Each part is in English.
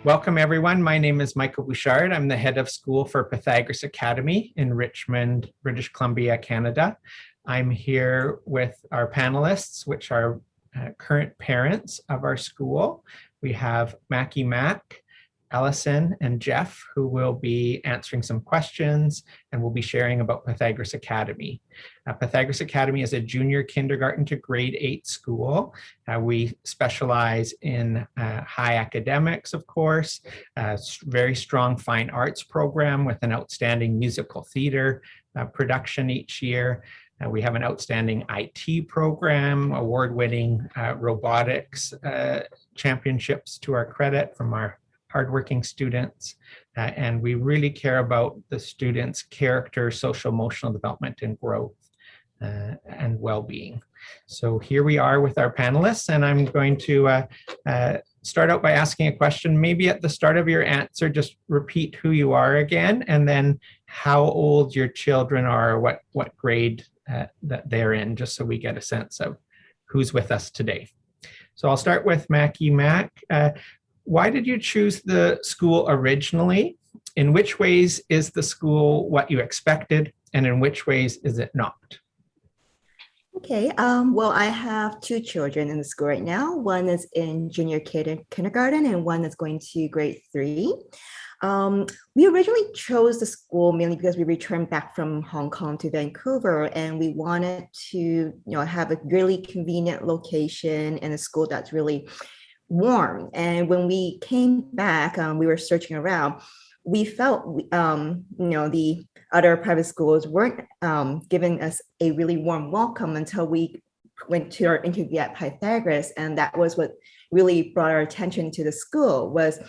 Welcome, everyone. My name is Michael Bouchard. I'm the head of school for Pythagoras Academy in Richmond, British Columbia, Canada. I'm here with our panelists, which are current parents of our school. We have Mackie Mack, Allison, and Jeff, who will be answering some questions and will be sharing about Pythagoras Academy. Pythagoras Academy is a junior kindergarten to grade 8 school. We specialize in high academics, of course, very strong fine arts program with an outstanding musical theater production each year. We have an outstanding IT program, award-winning robotics championships to our credit from our hardworking students, and we really care about the students' character, social, emotional development, and growth and well-being. So here we are with our panelists, and I'm going to start out by asking a question. Maybe at the start of your answer, just repeat who you are again, and then how old your children are, what grade that they're in, just so we get a sense of who's with us today. So I'll start with Mackie Mack. Why did you choose the school originally? In which ways is the school what you expected, and in which ways is it not? Okay, well, I have 2 children in the school right now. One is in junior kindergarten and one is going to grade 3. We originally chose the school mainly because we returned back from Hong Kong to Vancouver, and we wanted to, have a really convenient location and a school that's really warm. And when we came back, we were searching around. We felt, the other private schools weren't giving us a really warm welcome until we went to our interview at Pythagoras. And that was what really brought our attention to the school. Was,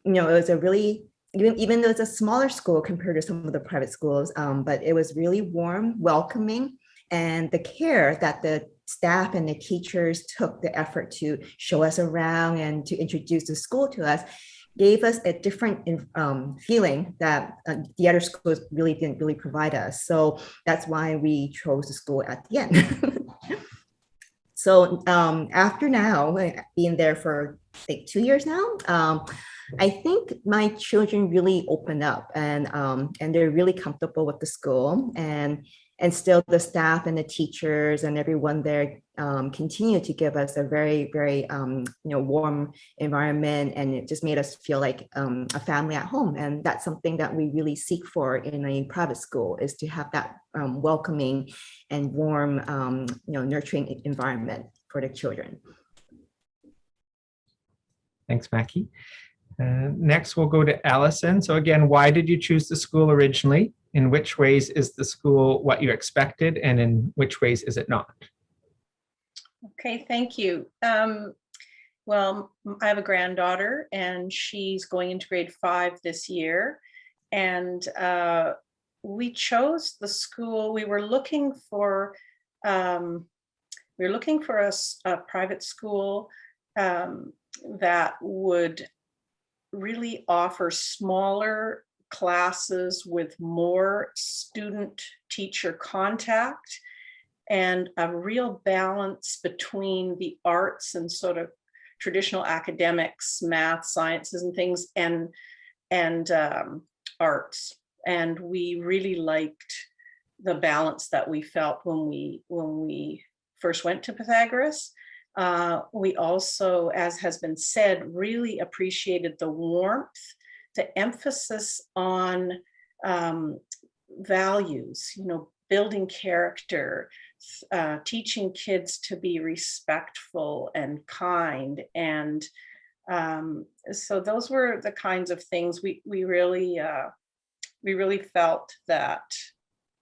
it was a really, even though it's a smaller school compared to some of the private schools, but it was really warm, welcoming, and the care that the staff and the teachers took the effort to show us around and to introduce the school to us gave us a different feeling that the other schools really didn't provide us. So that's why we chose the school at the end. So after now, being there for 2 years now, I think my children really opened up and they're really comfortable with the school, and still the staff and the teachers and everyone there continue to give us a very, very warm environment, and it just made us feel like a family at home. And that's something that we really seek for in a private school, is to have that welcoming and warm, nurturing environment for the children. Thanks, Mackie. Next, we'll go to Allison. So again, why did you choose the school originally? In which ways is the school what you expected, and in which ways is it not? Okay, thank you. Well, I have a granddaughter, and she's going into grade 5 this year. And we chose the school. We were looking for a private school that would really offer smaller classes with more student-teacher contact and a real balance between the arts and sort of traditional academics, math, sciences, and things, and arts. And we really liked the balance that we felt when we first went to Pythagoras. We also, as has been said, really appreciated the warmth, the emphasis on values, building character, teaching kids to be respectful and kind. And so those were the kinds of things we really felt that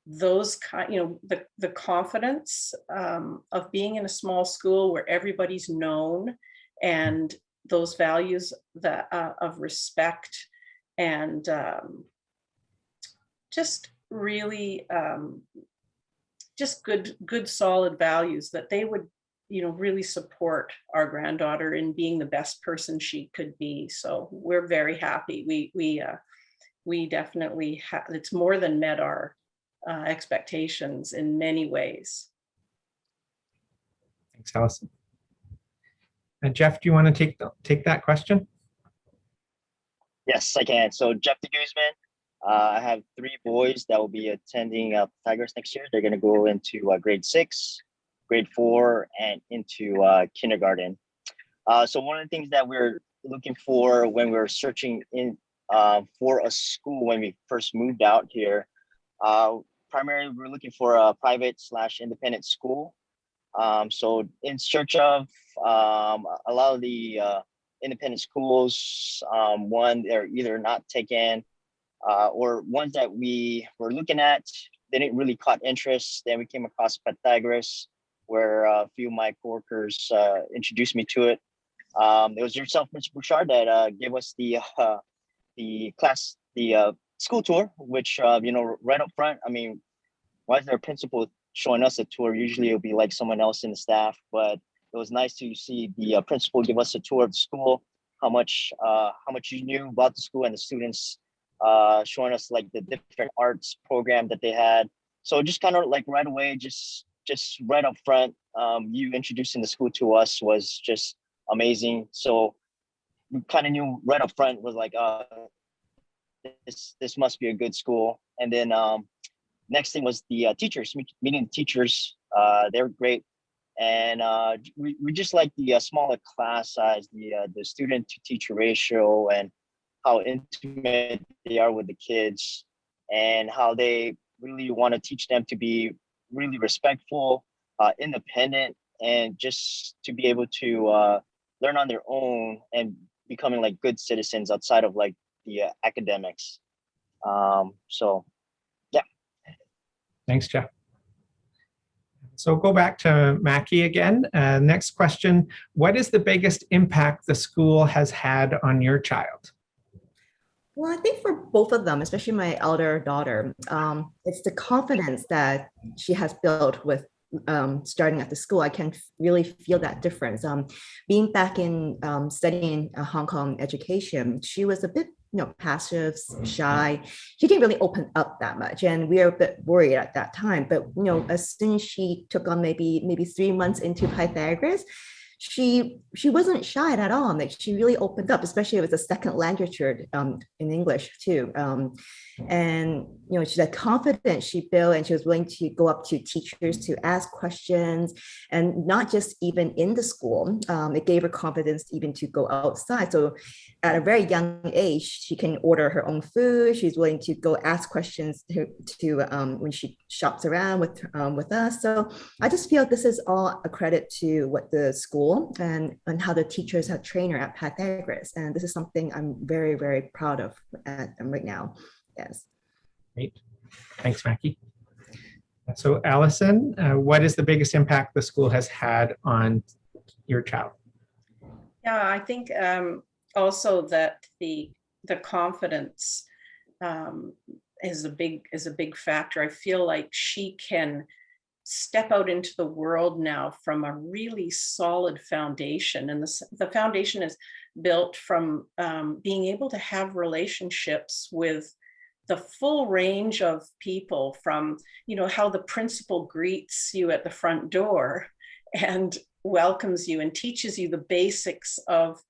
those the confidence of being in a small school where everybody's known, and those values that of respect and just really just good solid values that they would really support our granddaughter in being the best person she could be. So we're very happy. We definitely it's more than met our expectations in many ways. Thanks, Allison. And Jeff, do you want to take that question? Yes, I can. So Jeff de Guzman, I have three boys that will be attending Pythagoras next year. They're going to go into grade 6, grade 4, and into kindergarten. So one of the things that we're looking for when we're searching in for a school when we first moved out here, primarily we're looking for a private/independent school. So in search of a lot of the independent schools, one, they're either not taken or ones that we were looking at, they didn't really caught interest. Then we came across Pythagoras, where a few of my coworkers introduced me to it. It was yourself, Mr. Bouchard, that gave us the school tour, which, right up front, I mean, why is there a principal showing us a tour? Usually it'll be like someone else in the staff, but it was nice to see the principal give us a tour of the school, how much you knew about the school and the students, showing us like the different arts program that they had. So just kind of like right away, just right up front, you introducing the school to us was just amazing. So we kind of knew right up front was like, this must be a good school. And then next thing was the teachers, meeting the teachers. They're great. And we just like the smaller class size, the student to teacher ratio, and how intimate they are with the kids, and how they really want to teach them to be really respectful, independent, and just to be able to learn on their own and becoming like good citizens outside of like the academics. So yeah. Thanks, Jeff. So go back to Mackie again. Next question, what is the biggest impact the school has had on your child? Well, I think for both of them, especially my elder daughter, it's the confidence that she has built with starting at the school. I can really feel that difference. Being back in studying Hong Kong education, she was a bit passive, shy. She didn't really open up that much, and we were a bit worried at that time. But as soon as she took on maybe 3 months into Pythagoras, she wasn't shy at all. Like, she really opened up, especially with a second language in English too. And she's that confidence she built, and she was willing to go up to teachers to ask questions, and not just even in the school. It gave her confidence even to go outside. So at a very young age, she can order her own food. She's willing to go ask questions to when she shops around with us. So I just feel this is all a credit to what the school and how the teachers have trained her at Pythagoras. And this is something I'm very, very proud of right now. Yes. Great. Thanks, Mackie. So Allison, what is the biggest impact the school has had on your child? Yeah, I think also that the confidence is a big factor. I feel like she can step out into the world now from a really solid foundation, and the foundation is built from being able to have relationships with the full range of people, from how the principal greets you at the front door and welcomes you and teaches you the basics of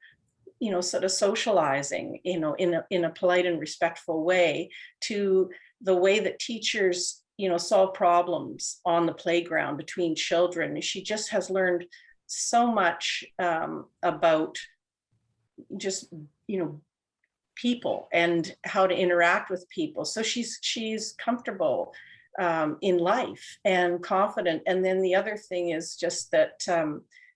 sort of socializing in a polite and respectful way, to the way that teachers solve problems on the playground between children. She just has learned so much about just people and how to interact with people. So she's comfortable in life and confident. And then the other thing is just that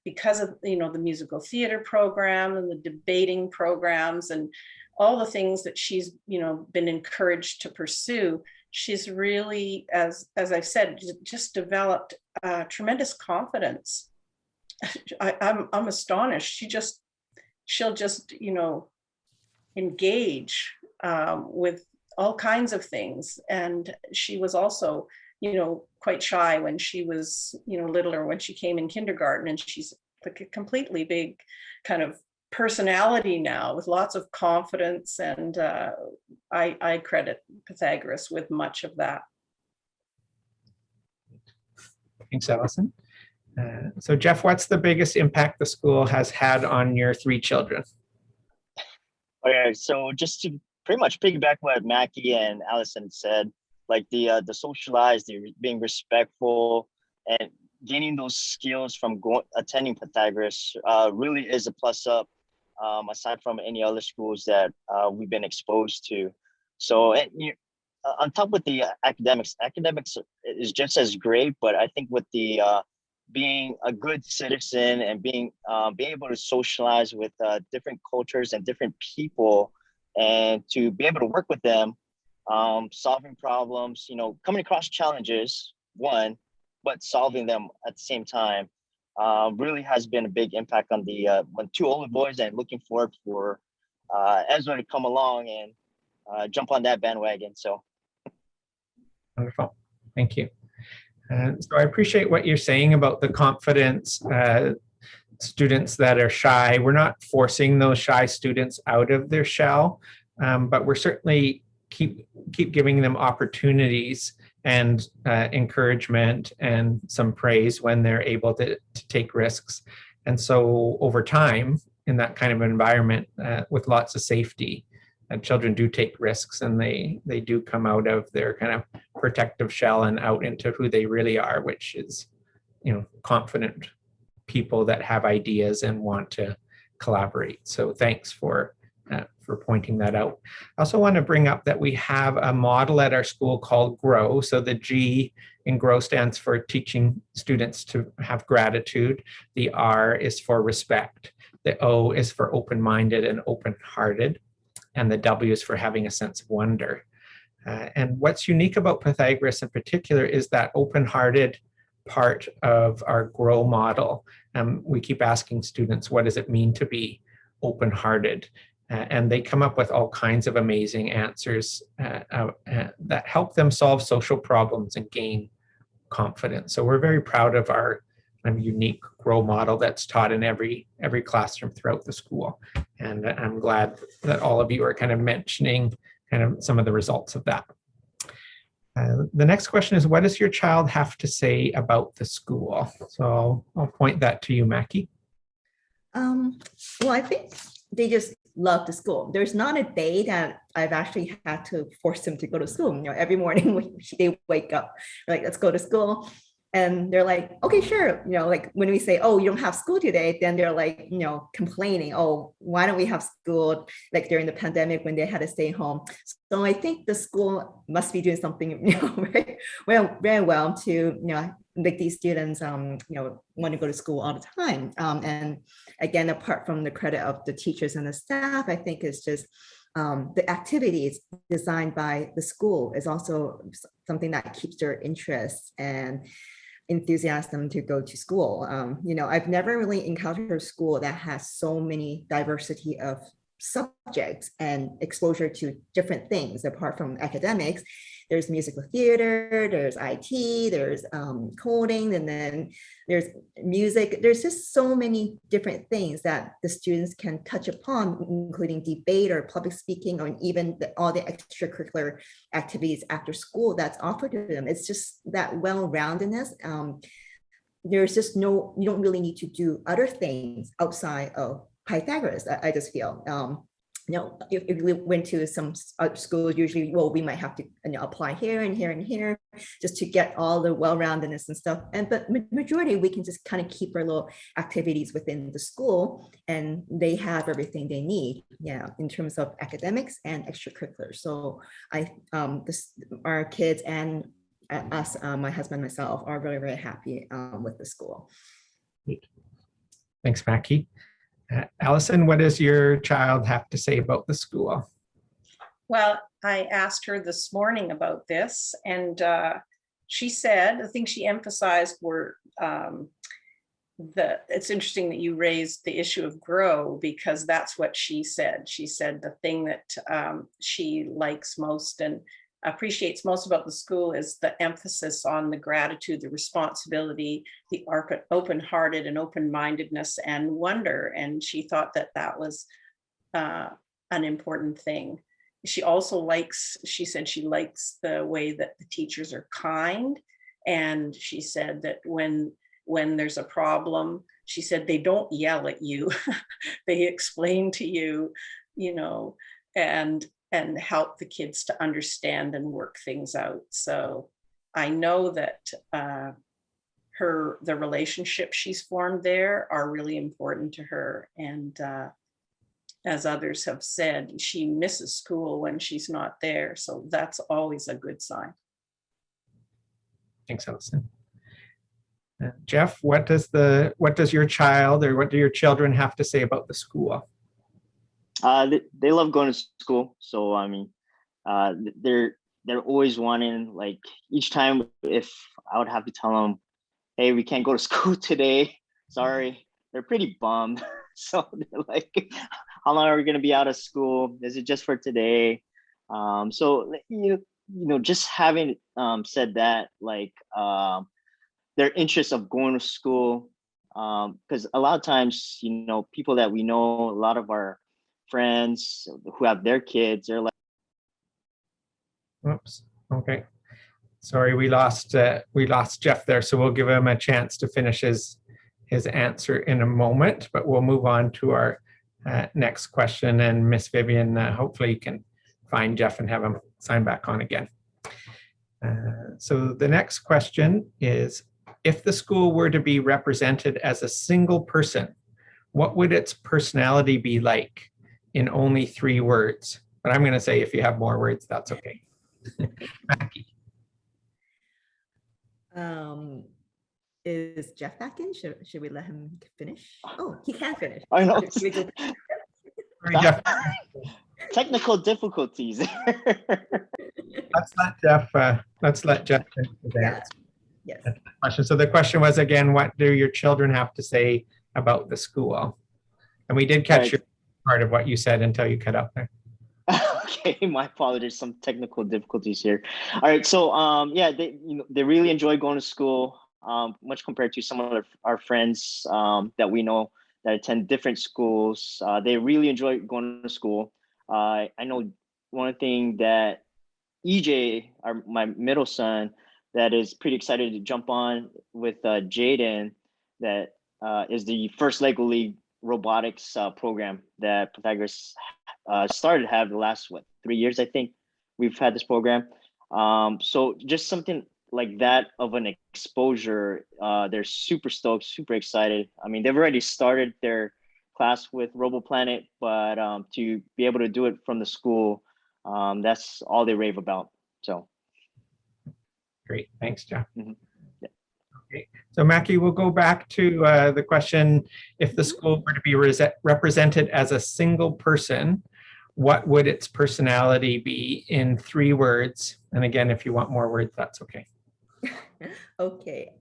because of the musical theater program and the debating programs and all the things that she's been encouraged to pursue, she's really, as I've said, just developed tremendous confidence. I'm astonished. She'll just engage with all kinds of things. And she was also quite shy when she was littler, when she came in kindergarten, and she's like a completely big kind of personality now with lots of confidence. And I credit Pythagoras with much of that. Thanks, Allison. So Jeff, what's the biggest impact the school has had on your 3 children? Okay, so just to pretty much piggyback what Mackie and Allison said, like the socialized, the being respectful, and gaining those skills from attending Pythagoras really is a plus up, aside from any other schools that we've been exposed to. So on top with the academics is just as great, but I think with the being a good citizen and being able to socialize with different cultures and different people, and to be able to work with them, solving problems, coming across challenges, one, but solving them at the same time, really has been a big impact on the when two older boys, and looking forward for Ezra to come along and jump on that bandwagon. So Wonderful. Thank you. So I appreciate what you're saying about the confidence students that are shy. We're not forcing those shy students out of their shell, but we're certainly keep giving them opportunities and encouragement and some praise when they're able to take risks. And so over time, in that kind of environment, with lots of safety, children do take risks, and they do come out of their kind of protective shell and out into who they really are, which is, confident people that have ideas and want to collaborate. So thanks for pointing that out. I also want to bring up that we have a model at our school called GROW. So the G in GROW stands for teaching students to have gratitude. The R is for respect. The O is for open-minded and open-hearted. And the W is for having a sense of wonder. And what's unique about Pythagoras in particular is that open-hearted part of our GROW model. We keep asking students, what does it mean to be open-hearted? And they come up with all kinds of amazing answers that help them solve social problems and gain confidence. So we're very proud of our unique GROW model that's taught in every classroom throughout the school. And I'm glad that all of you are kind of mentioning kind of some of the results of that. The next question is, what does your child have to say about the school? So I'll point that to you, Mackie. Well, I think they just love the school. There's not a day that I've actually had to force them to go to school. Every morning they wake up, like, let's go to school. And they're like, okay, sure. Like when we say, oh, you don't have school today, then they're like, complaining, oh, why don't we have school like during the pandemic when they had to stay home? So I think the school must be doing something, very well to, make these students, want to go to school all the time. And again, apart from the credit of the teachers and the staff, I think it's just the activities designed by the school is also something that keeps their interest and enthusiasm to go to school. I've never really encountered a school that has so many diversity of subjects and exposure to different things apart from academics. There's musical theater, there's IT, there's coding, and then there's music. There's just so many different things that the students can touch upon, including debate or public speaking, or even all the extracurricular activities after school that's offered to them. It's just that well-roundedness. There's just you don't really need to do other things outside of Pythagoras, I just feel. If we went to some schools, usually, well, we might have to apply here and here and here just to get all the well-roundedness and stuff. But majority, we can just kind of keep our little activities within the school, and they have everything they need, in terms of academics and extracurriculars. So our kids and us, my husband, myself, are very, very happy with the school. Thanks, Mackie. Allison, what does your child have to say about the school? Well, I asked her this morning about this, and she said the things she emphasized were it's interesting that you raised the issue of GROW, because that's what she said. She said the thing that she likes most and appreciates most about the school is the emphasis on the gratitude, the responsibility, the open-hearted and open-mindedness and wonder. And she thought that that was an important thing. She also she said she likes the way that the teachers are kind. And she said that when there's a problem, she said they don't yell at you. They explain to you you know, and help the kids to understand and work things out. So I know that the relationships she's formed there are really important to her. And as others have said, she misses school when she's not there. So that's always a good sign. Thanks, Allison. Jeff, what does your child or what do your children have to say about the school? They love going to school. So I mean, they're always wanting, like, each time if I would have to tell them, hey, we can't go to school today, sorry, they're pretty bummed. So they're like, how long are we going to be out of school? Is it just for today? So you know, just having said that, like, their interest of going to school, because a lot of times, you know, people that we know, a lot of our friends who have their kids, they're like, Oops. Okay. Sorry, we lost Jeff there, so we'll give him a chance to finish his answer in a moment, but we'll move on to our next question, and Miss Vivian hopefully can find Jeff and have him sign back on again. So the next question is, if the school were to be represented as a single person, what would its personality be like in only 3 words? But I'm going to say if you have more words, that's okay. Mackie. Is Jeff back in? Should we let him finish? Oh, he can finish. I know. Should we go- Sorry, Jeff. Technical difficulties. Let's let Jeff finish his Yeah. answer. Yes. Question. So the question was again, what do your children have to say about the school? And we did catch Right. your part of what you said until you cut out there. Okay, my apologies, some technical difficulties here. All right, so yeah, they really enjoy going to school, much compared to some of our friends that we know that attend different schools. They really enjoy going to school. I know one thing that EJ, my middle son, that is pretty excited to jump on with Jaden, that is the first Lego League robotics program that Pythagoras started to have the last 3 years. I think we've had this program. So just something like that of an exposure, they're super stoked, super excited. I mean, they've already started their class with RoboPlanet, but to be able to do it from the school, that's all they rave about. So Great, thanks, Jeff. Mhm. Yeah. Okay, so Mackie, we'll go back to the question: if the school were to be represented as a single person, what would its personality be in 3 words? And again, if you want more words, that's okay. Okay.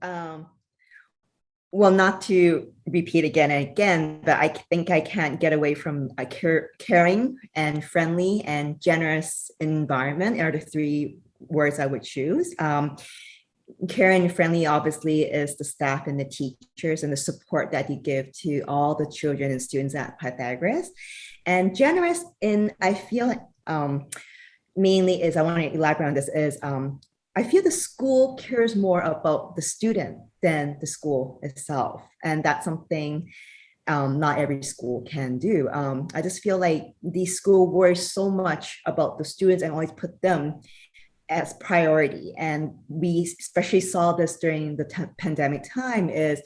Well, not to repeat again and again, but I think I can't get away from a caring and friendly and generous environment are the 3 words I would choose. Caring and friendly obviously is the staff and the teachers and the support that you give to all the children and students at Pythagoras. And generous I feel mainly is, I want to elaborate on this, is I feel the school cares more about the student than the school itself. And that's something not every school can do. I just feel like the school worries so much about the students and always put them as priority. And we especially saw this during the pandemic time, is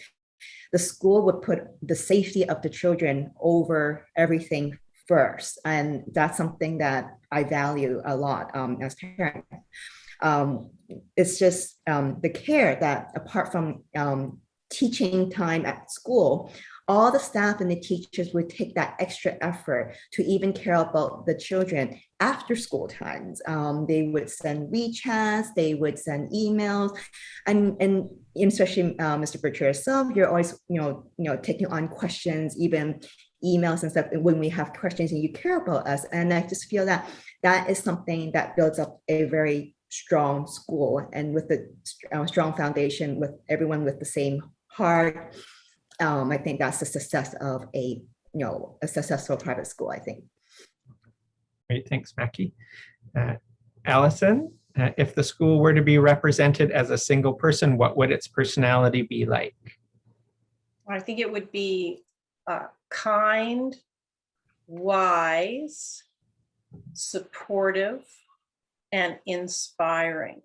the school would put the safety of the children over everything first. And that's something that I value a lot as parents. It's just the care that, apart from teaching time at school, all the staff and the teachers would take that extra effort to even care about the children after school times. They would send WeChats, they would send emails, and especially Mr. Butcher yourself, you're always taking on questions, even emails and stuff when we have questions, and you care about us. And I just feel that that is something that builds up a very strong school, and with the strong foundation, with everyone with the same heart. I think that's the success of a successful private school, I think. Great, thanks, Mackie. Allison, if the school were to be represented as a single person, what would its personality be like? I think it would be kind, wise, supportive, and inspiring.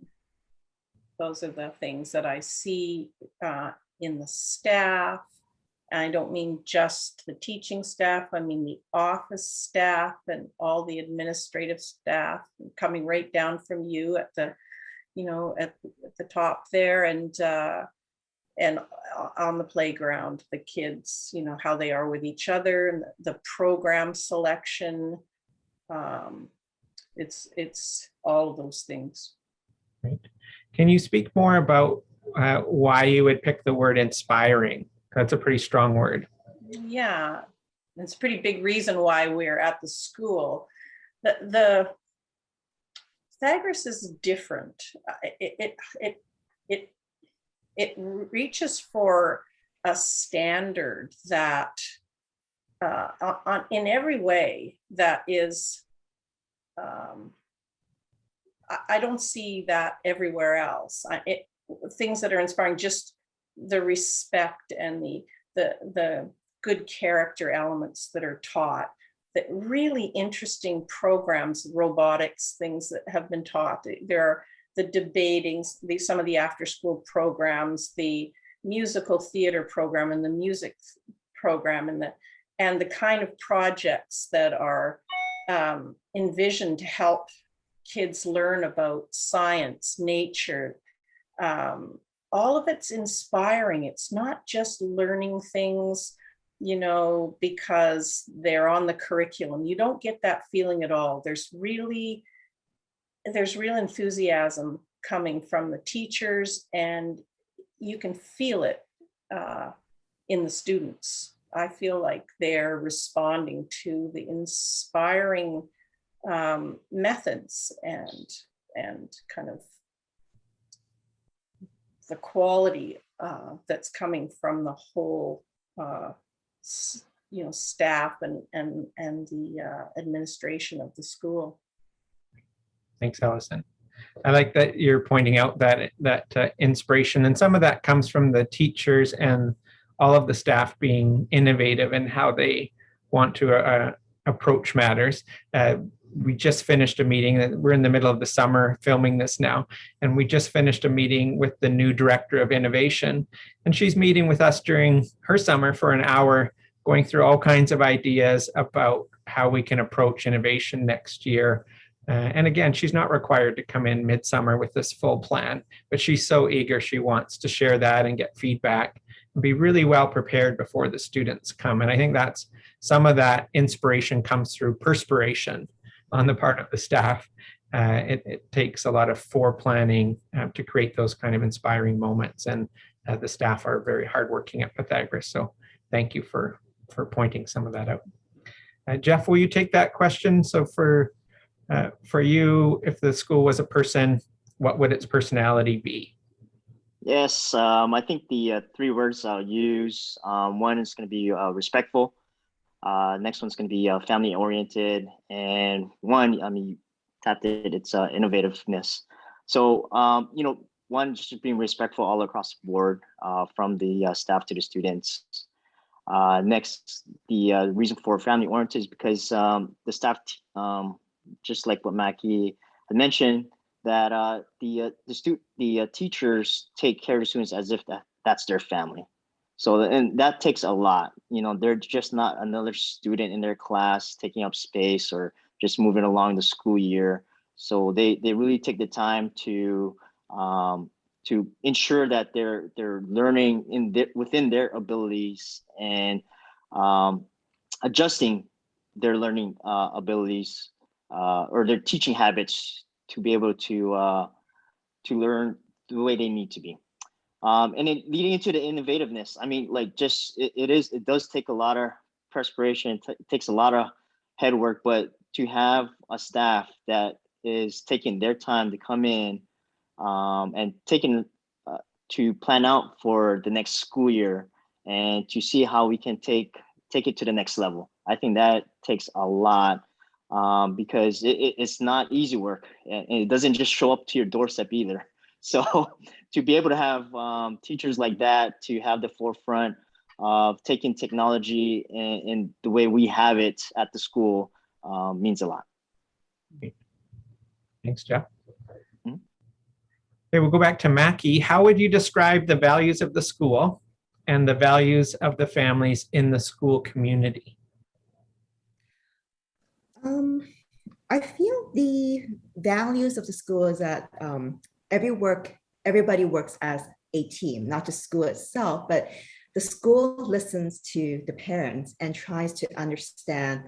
Those are the things that I see in the staff. And I don't mean just the teaching staff, I mean the office staff and all the administrative staff, coming right down from you at the, at the top there, and on the playground, the kids, how they are with each other, and the program selection. It's all of those things. Right. Can you speak more about why you would pick the word inspiring? That's a pretty strong word. Yeah, it's a pretty big reason why we're at the school. The Pythagoras is different. It reaches for a standard that in every way that is, I don't see that everywhere else. Things that are inspiring, just the respect and the good character elements that are taught, that really interesting programs, robotics, things that have been taught. There are the debating, some of the after school programs, the musical theater program and the music program, and the kind of projects that are envisioned to help kids learn about science, nature. All of it's inspiring. It's not just learning things, because they're on the curriculum. You don't get that feeling at all. There's real enthusiasm coming from the teachers, and you can feel it in the students. I feel like they're responding to the inspiring methods and kind of the quality that's coming from the whole staff and the administration of the school. Thanks, Allison. I like that you're pointing out that inspiration, and some of that comes from the teachers and all of the staff being innovative in how they want to approach matters. We just finished a meeting. We're in the middle of the summer filming this now, and we just finished a meeting with the new director of innovation, and she's meeting with us during her summer for an hour, going through all kinds of ideas about how we can approach innovation next year. And again, she's not required to come in midsummer with this full plan, but she's so eager. She wants to share that and get feedback and be really well prepared before the students come. And I think that's some of that inspiration comes through perspiration on the part of the staff. It takes a lot of foreplanning to create those kind of inspiring moments. And the staff are very hardworking at Pythagoras. So thank you for pointing some of that out. Jeff, will you take that question? So for you, if the school was a person, what would its personality be? Yes, I think the three words I'll use, one is going to be respectful. Next one's going to be family oriented. And one, you tapped it, it's innovativeness. So, one, just being respectful all across the board, from the staff to the students. Next, the reason for family oriented is because the staff, just like what Mackie had mentioned, that the teachers take care of the students as if that's their family. So, and that takes a lot. They're just not another student in their class taking up space or just moving along the school year. So they really take the time to ensure that they're learning within their abilities and adjusting their learning abilities or their teaching habits to be able to learn the way they need to be. And then leading into the innovativeness, it does take a lot of perspiration. It takes a lot of head work, but to have a staff that is taking their time to come in and taking to plan out for the next school year and to see how we can take it to the next level. I think that takes a lot because it's not easy work, and it doesn't just show up to your doorstep either. So to be able to have teachers like that, to have the forefront of taking technology in the way we have it at the school means a lot. Thanks, Jeff. Mhm. Okay, we'll go back to Mackie. How would you describe the values of the school and the values of the families in the school community? I feel the values of the school is that everybody works as a team, not just school itself, but the school listens to the parents and tries to understand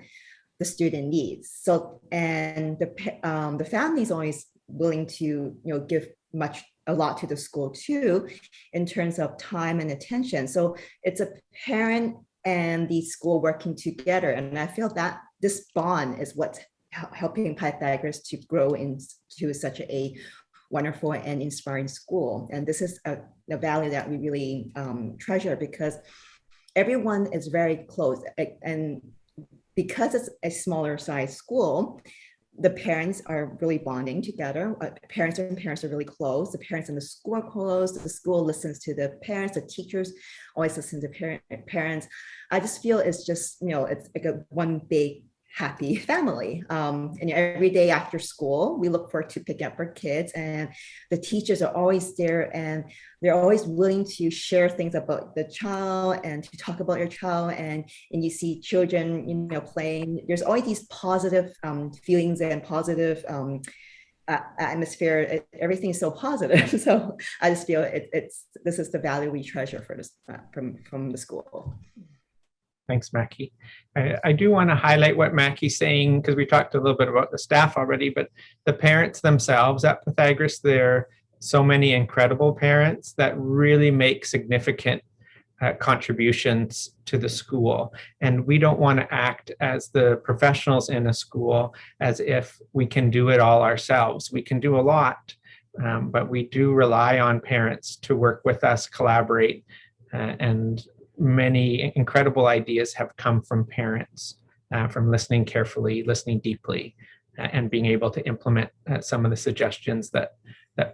the student needs. So, and the family is always willing to give a lot to the school too, in terms of time and attention. So it's a parent and the school working together, and I feel that this bond is what's helping Pythagoras to grow into such a wonderful and inspiring school. And this is a value that we really treasure, because everyone is very close. And because it's a smaller size school, the parents are really bonding together. Parents are really close. The parents in the school are close. The school listens to the parents. The teachers always listen to parents. I just feel it's just, it's like a one big happy family. And every day after school, we look forward to pick up our kids, and the teachers are always there, and they're always willing to share things about the child and to talk about your child. And you see children, playing. There's always these positive feelings and positive atmosphere. Everything is so positive. So I just feel this is the value we treasure for this from the school. Thanks, Mackie. I do want to highlight what Mackie's saying, because we talked a little bit about the staff already, but the parents themselves at Pythagoras, there are so many incredible parents that really make significant contributions to the school. And we don't want to act as the professionals in a school as if we can do it all ourselves. We can do a lot, but we do rely on parents to work with us, collaborate, and many incredible ideas have come from parents, from listening carefully, listening deeply, and being able to implement some of the suggestions that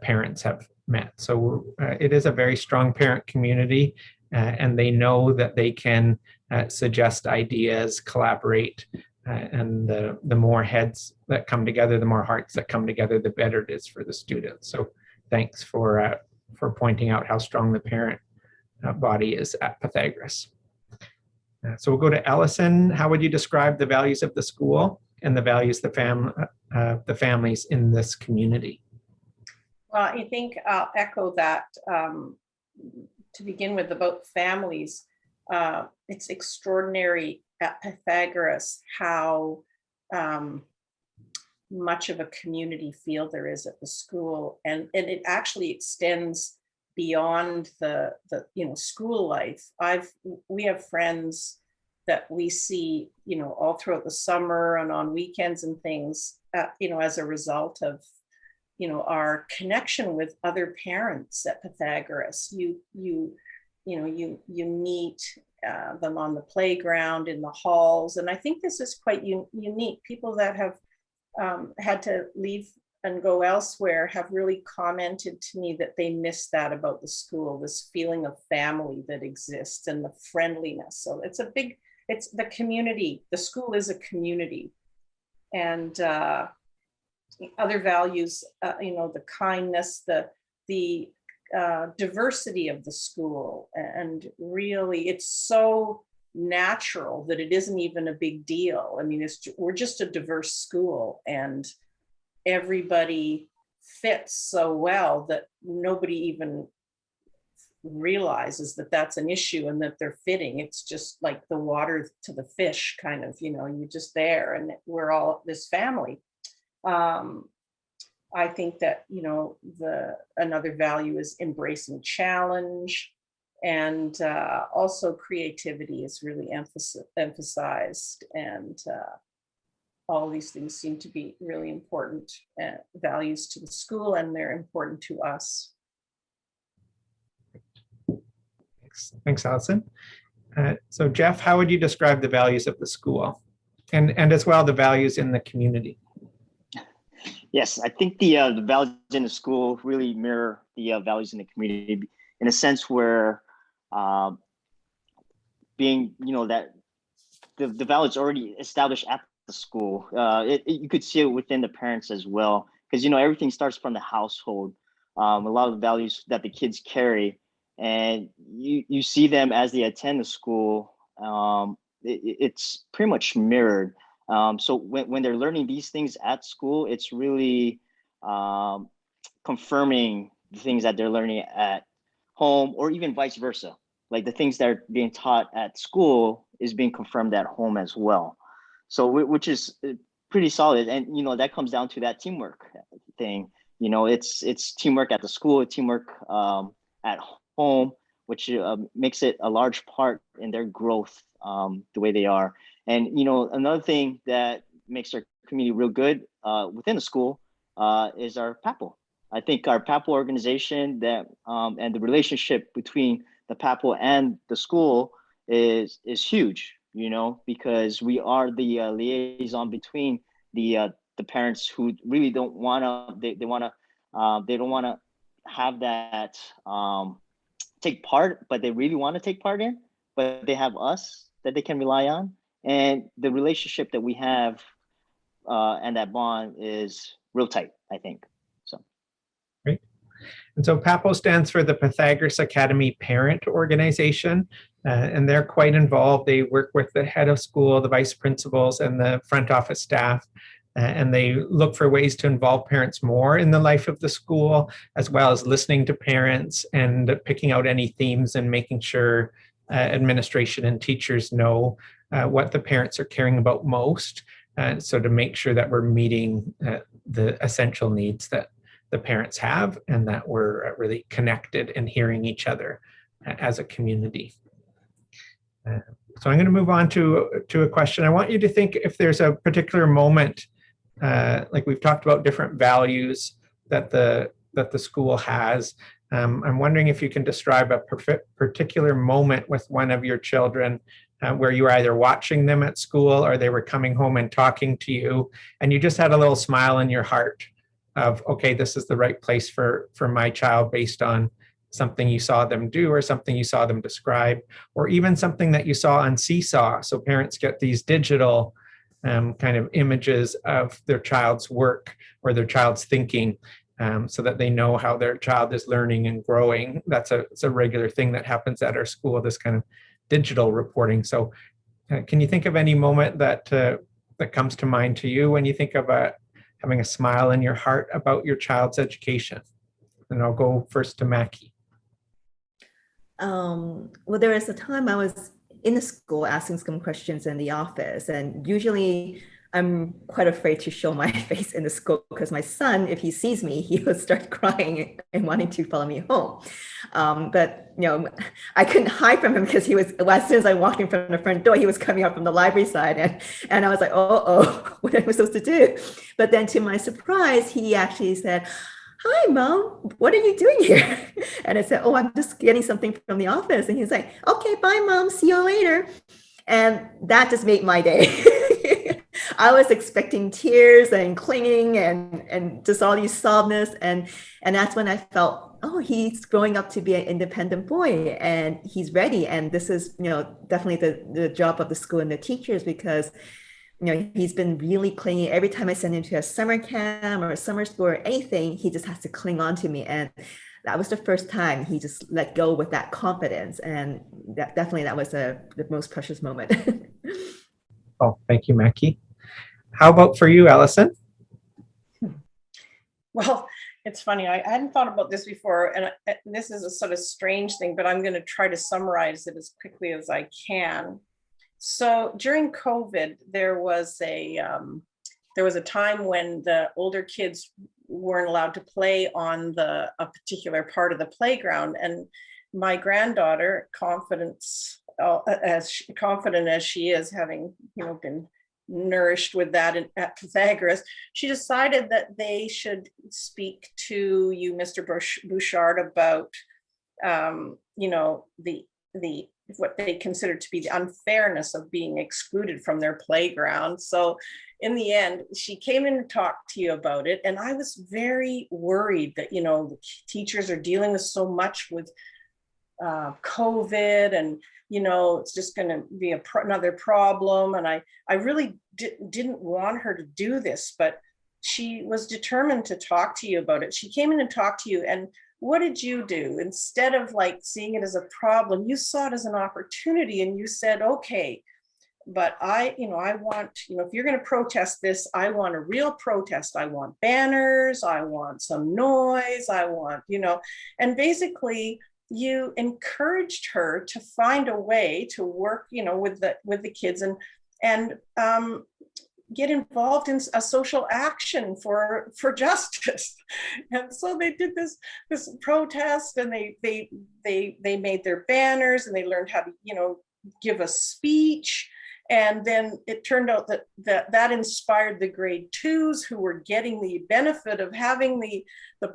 parents have met. So it is a very strong parent community, and they know that they can suggest ideas, collaborate, and the more heads that come together, the more hearts that come together, the better it is for the students. So thanks for pointing out how strong the parent body is at Pythagoras. So we'll go to Ellison. How would you describe the values of the school and the values the families in this community? Well, I think I'll echo that to begin with about families. It's extraordinary at Pythagoras how much of a community feel there is at the school, and it actually extends beyond the school life. We have friends that we see all throughout the summer and on weekends and things, as a result of our connection with other parents at Pythagoras. You meet them on the playground, in the halls, and I think this is quite unique. People that have had to leave and go elsewhere have really commented to me that they miss that about the school, this feeling of family that exists and the friendliness. So it's the community. The school is a community. And other values, the kindness, the diversity of the school. And really, it's so natural that it isn't even a big deal. I mean, we're just a diverse school, and everybody fits so well that nobody even realizes that that's an issue and that they're fitting. It's just like the water to the fish kind of, you're just there, and we're all this family. I think that, another value is embracing challenge, and also creativity is really emphasized, and all these things seem to be really important values to the school, and they're important to us. Thanks, Allison. So Jeff, how would you describe the values of the school and as well the values in the community? Yes, I think the values in the school really mirror the values in the community, in a sense where being, that the values already established at the school. You could see it within the parents as well, because everything starts from the household. A lot of the values that the kids carry, and you see them as they attend the school. It's pretty much mirrored. So when they're learning these things at school, it's really confirming the things that they're learning at home, or even vice versa. Like the things that are being taught at school is being confirmed at home as well. So which is pretty solid. And, that comes down to that teamwork thing. It's teamwork at the school, teamwork at home, which makes it a large part in their growth the way they are. And, another thing that makes our community real good within the school is our PAPL. I think our PAPL organization and the relationship between the PAPL and the school is huge, because we are the liaison between the parents who really don't want to, they don't want to have that take part, but they really want to take part in, but they have us that they can rely on. And the relationship that we have and that bond is real tight, I think. So. Great. And so PAPO stands for the Pythagoras Academy Parent Organization, and they're quite involved. They work with the head of school, the vice principals, and the front office staff, and they look for ways to involve parents more in the life of the school, as well as listening to parents and picking out any themes and making sure administration and teachers know what the parents are caring about most. So to make sure that we're meeting the essential needs that the parents have, and that we're really connected and hearing each other as a community. So I'm going to move on to a question. I want you to think if there's a particular moment, like we've talked about different values that the school has. I'm wondering if you can describe a particular moment with one of your children where you were either watching them at school or they were coming home and talking to you, and you just had a little smile in your heart of, okay, this is the right place for my child based on something you saw them do or something you saw them describe, or even something that you saw on Seesaw. So parents get these digital kind of images of their child's work or their child's thinking, so that they know how their child is learning and growing. It's a regular thing that happens at our school, this kind of digital reporting. So can you think of any moment that comes to mind to you when you think of having a smile in your heart about your child's education? And I'll go first to Mackie. Well, there was a time I was in the school asking some questions in the office, and usually I'm quite afraid to show my face in the school because my son, if he sees me, he will start crying and wanting to follow me home. But I couldn't hide from him because he was, as soon as I walked in from the front door, he was coming up from the library side, and I was like, oh, what am I supposed to do? But then to my surprise, he actually said, "Hi, Mom, what are you doing here?" And I said, "Oh, I'm just getting something from the office." And he's like, "Okay, bye, Mom, see you later." And that just made my day. I was expecting tears and clinging and just all these softness. And that's when I felt, oh, he's growing up to be an independent boy and he's ready. And this is, definitely the job of the school and the teachers, because he's been really clingy. Every time I send him to a summer camp or a summer school or anything, he just has to cling on to me. And that was the first time he just let go with that confidence. And that was the most precious moment. Oh, thank you, Mackie. How about for you, Allison? Well, it's funny. I hadn't thought about this before, and this is a sort of strange thing, but I'm going to try to summarize it as quickly as I can. So during COVID, there was a time when the older kids weren't allowed to play on a particular part of the playground, and my granddaughter, confident as she is, having been nourished with that at Pythagoras, she decided that they should speak to you, Mr. Bouchard, about the what they considered to be the unfairness of being excluded from their playground. So in the end, she came in and talked to you about it. And I was very worried that, the teachers are dealing with so much with COVID, and it's just going to be another problem. And I really didn't want her to do this, but she was determined to talk to you about it. She came in and talked to you, and what did you do? Instead of like seeing it as a problem, you saw it as an opportunity, and you said, okay, but I want, if you're going to protest this, I want a real protest. I want banners. I want some noise. I want, and basically you encouraged her to find a way to work, with the kids and get involved in a social action for justice. And so they did this protest, and they made their banners, and they learned how to, give a speech. And then it turned out that inspired the grade 2s, who were getting the benefit of having the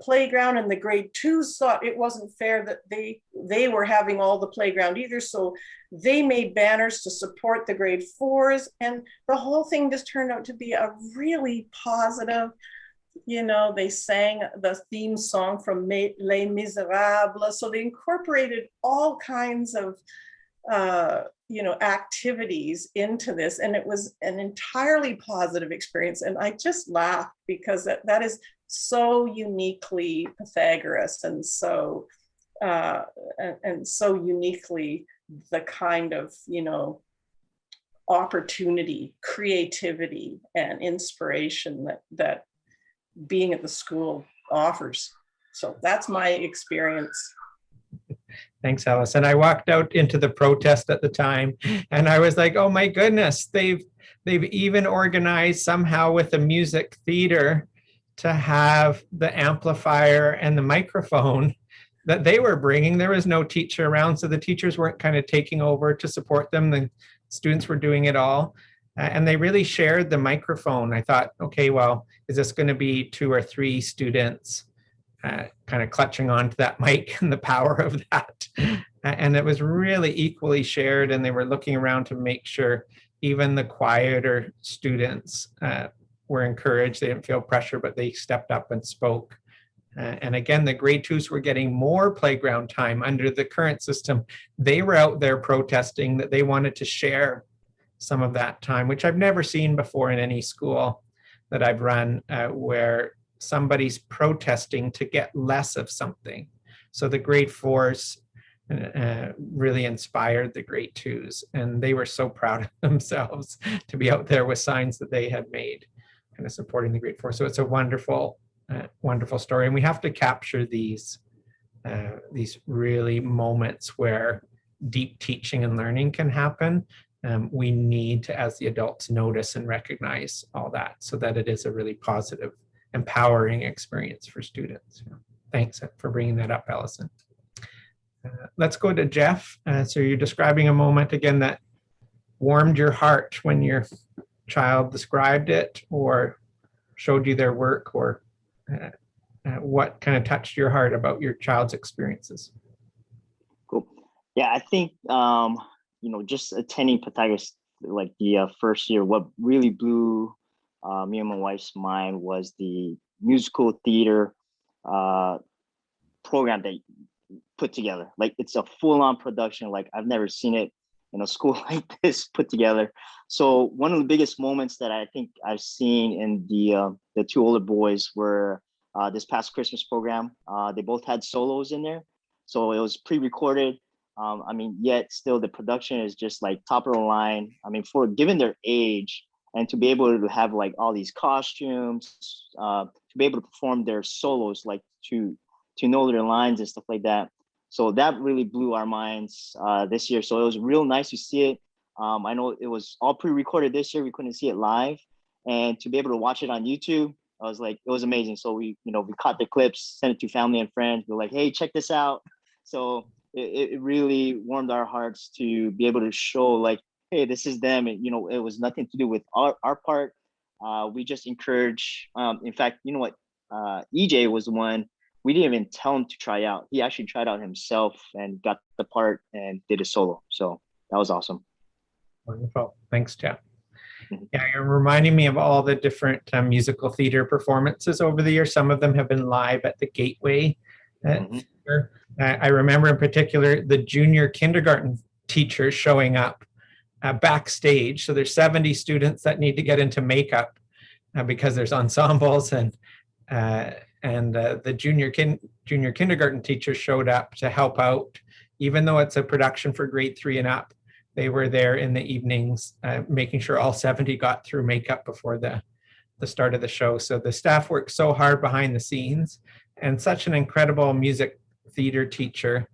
playground, and the grade 2s thought it wasn't fair that they were having all the playground either. So they made banners to support the grade 4s, and the whole thing just turned out to be a really positive, they sang the theme song from Les Miserables. So they incorporated all kinds of activities into this, and it was an entirely positive experience. And I just laughed because that is so uniquely Pythagoras, and so uniquely the kind of opportunity, creativity, and inspiration that being at the school offers. So that's my experience. Thanks, Alice. And I walked out into the protest at the time, and I was like, oh my goodness, they've even organized somehow with the music theater to have the amplifier and the microphone that they were bringing. There was no teacher around, so the teachers weren't kind of taking over to support them. The students were doing it all. And they really shared the microphone. I thought, okay, well, is this going to be 2 or 3 students kind of clutching onto that mic and the power of that? And it was really equally shared, and they were looking around to make sure even the quieter students were encouraged. They didn't feel pressure, but they stepped up and spoke. And again, the grade 2s were getting more playground time. Under the current system, they were out there protesting that they wanted to share some of that time, which I've never seen before in any school that I've run, where somebody's protesting to get less of something. So the grade 4s really inspired the grade 2s, and they were so proud of themselves to be out there with signs that they had made, kind of supporting the grade 4. So it's a wonderful, wonderful story, and we have to capture these really moments where deep teaching and learning can happen. We need to, as the adults, notice and recognize all that, so that it is a really positive, empowering experience for students. Thanks for bringing that up, Allison. Let's go to Jeff. So you're describing a moment again that warmed your heart when your child described it or showed you their work, or what kind of touched your heart about your child's experiences? Cool. Yeah, I think just attending Pythagoras like the first year, what really blew me and my wife's mind was the musical theater program that put together. Like, it's a full-on production. Like, I've never seen it in a school like this put together. So one of the biggest moments that I think I've seen in the 2 older boys were this past Christmas program. They both had solos in there, so it was pre-recorded. Yet still the production is just like top of the line. For given their age, and to be able to have like all these costumes, to be able to perform their solos, like to know their lines and stuff like that. So that really blew our minds this year. So it was real nice to see it. I know it was all pre-recorded this year. We couldn't see it live, and to be able to watch it on YouTube, I was like, it was amazing. So we caught the clips, sent it to family and friends. We're like, hey, check this out. So it really warmed our hearts to be able to show like, hey, this is them. And, it was nothing to do with our part. We just encourage, in fact, EJ was the one, we didn't even tell him to try out. He actually tried out himself and got the part and did a solo. So that was awesome. Wonderful. Thanks, Jeff. Yeah, you're reminding me of all the different musical theater performances over the years. Some of them have been live at the Gateway Theater. I remember in particular the junior kindergarten teachers showing up backstage. So there's 70 students that need to get into makeup because there's ensembles, and the junior kindergarten teachers showed up to help out. Even though it's a production for grade 3 and up, they were there in the evenings, making sure all 70 got through makeup before the start of the show. So the staff worked so hard behind the scenes, and such an incredible music theater teacher,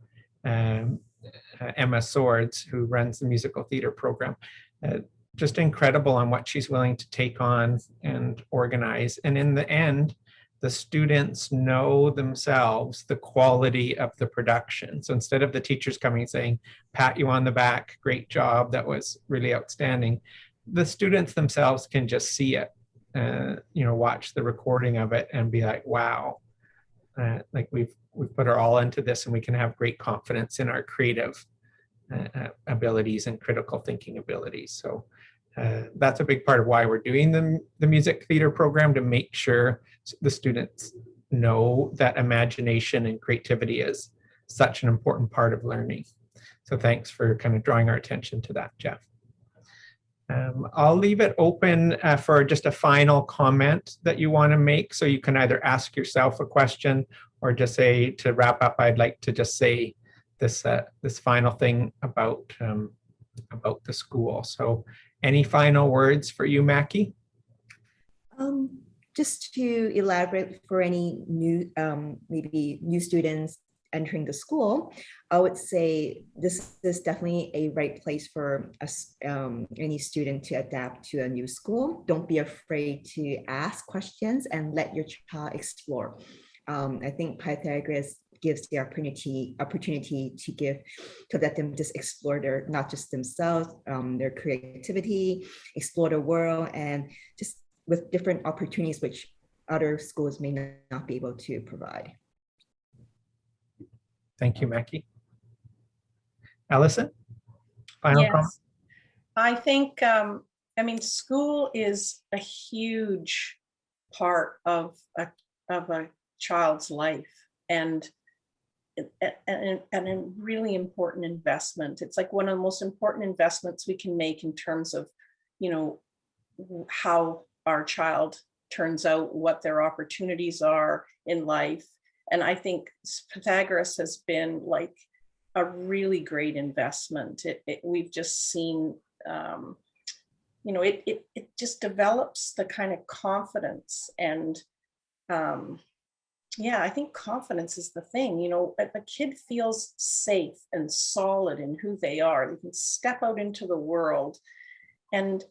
Emma Swords, who runs the musical theater program. Just incredible on what she's willing to take on and organize. And in the end, the students know themselves the quality of the production. So instead of the teachers coming and saying, pat you on the back, great job, that was really outstanding, the students themselves can just see it, watch the recording of it and be like, wow, like we've put our all into this, and we can have great confidence in our creative abilities and critical thinking abilities. So that's a big part of why we're doing the music theater program, to make sure the students know that imagination and creativity is such an important part of learning. So thanks for kind of drawing our attention to that, Jeff. I'll leave it open for just a final comment that you want to make. So you can either ask yourself a question or just say, to wrap up, I'd like to just say this final thing about the school. So any final words for you, Mackie? Just to elaborate for any new, maybe new students entering the school, I would say this is definitely a right place for us, any student to adapt to a new school. Don't be afraid to ask questions and let your child explore. I think Pythagoras gives the opportunity to let them just explore not just themselves, their creativity, explore the world, and just with different opportunities which other schools may not be able to provide. Thank you, Mackie. Allison, final comment? I think, school is a huge part of a child's life, and a really important investment. It's like one of the most important investments we can make in terms of, how our child turns out, what their opportunities are in life. And I think Pythagoras has been like a really great investment. We've just seen, it just develops the kind of confidence, and I think confidence is the thing. A kid feels safe and solid in who they are. They can step out into the world and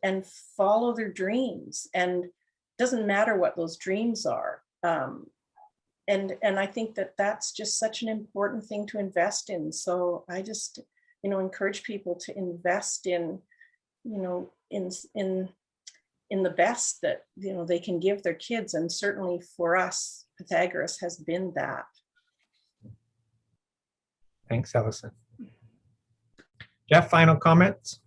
follow their dreams, and it doesn't matter what those dreams are. And I think that's just such an important thing to invest in. So I just, encourage people to invest in, in the best that, they can give their kids. And certainly for us, Pythagoras has been that. Thanks, Allison. Jeff, final comments?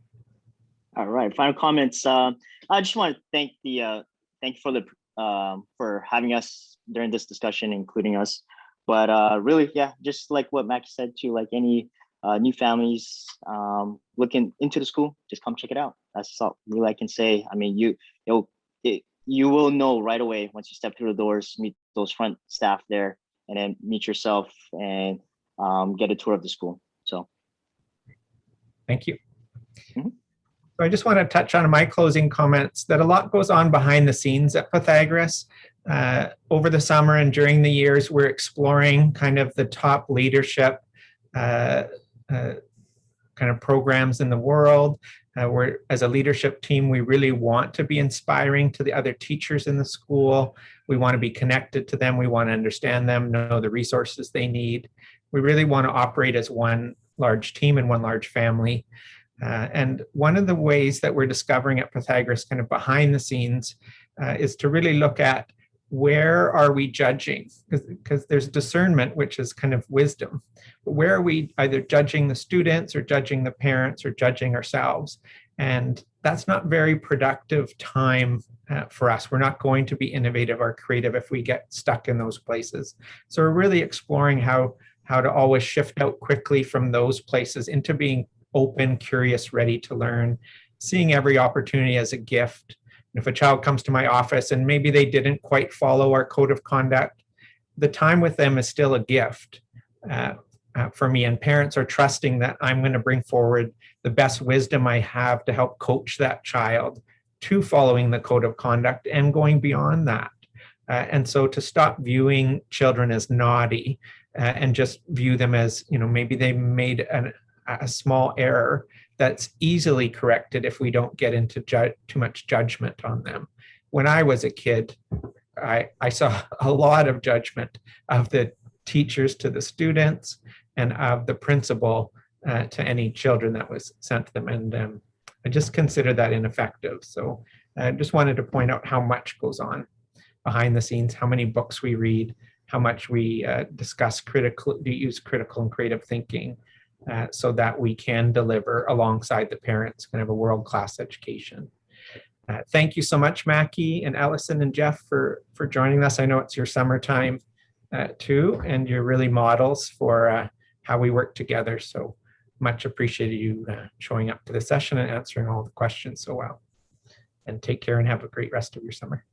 All right, final comments. I just want to thank you for having us during this discussion, including us. But really, just like what Mackie said too, like any new families looking into the school, just come check it out. That's all really I can say. I mean, you will know right away once you step through the doors, meet those front staff there, and then meet yourself and get a tour of the school. So, thank you. Mm-hmm. So I just want to touch on my closing comments that a lot goes on behind the scenes at Pythagoras. Over the summer and during the years, we're exploring kind of the top leadership kind of programs in the world. We're, as a leadership team, we really want to be inspiring to the other teachers in the school. We want to be connected to them. We want to understand them, know the resources they need. We really want to operate as one large team and one large family. And one of the ways that we're discovering at Pythagoras kind of behind the scenes is to really look at where are we judging? Because there's discernment, which is kind of wisdom. But where are we either judging the students or judging the parents or judging ourselves? And that's not very productive time for us. We're not going to be innovative or creative if we get stuck in those places. So we're really exploring how to always shift out quickly from those places into being open, curious, ready to learn, seeing every opportunity as a gift. If a child comes to my office and maybe they didn't quite follow our code of conduct, the time with them is still a gift for me. And parents are trusting that I'm going to bring forward the best wisdom I have to help coach that child to following the code of conduct and going beyond that. And so to stop viewing children as naughty and just view them as, maybe they made a small error that's easily corrected if we don't get into too much judgment on them. When I was a kid, I saw a lot of judgment of the teachers to the students and of the principal to any children that was sent to them. And I just consider that ineffective. So I just wanted to point out how much goes on behind the scenes, how many books we read, how much we use critical and creative thinking so that we can deliver alongside the parents kind of a world-class education. Thank you so much, Mackie and Ellison and Jeff for joining us. I know it's your summertime too, and you're really models for how we work together. So much appreciated you showing up to the session and answering all the questions so well. And take care and have a great rest of your summer.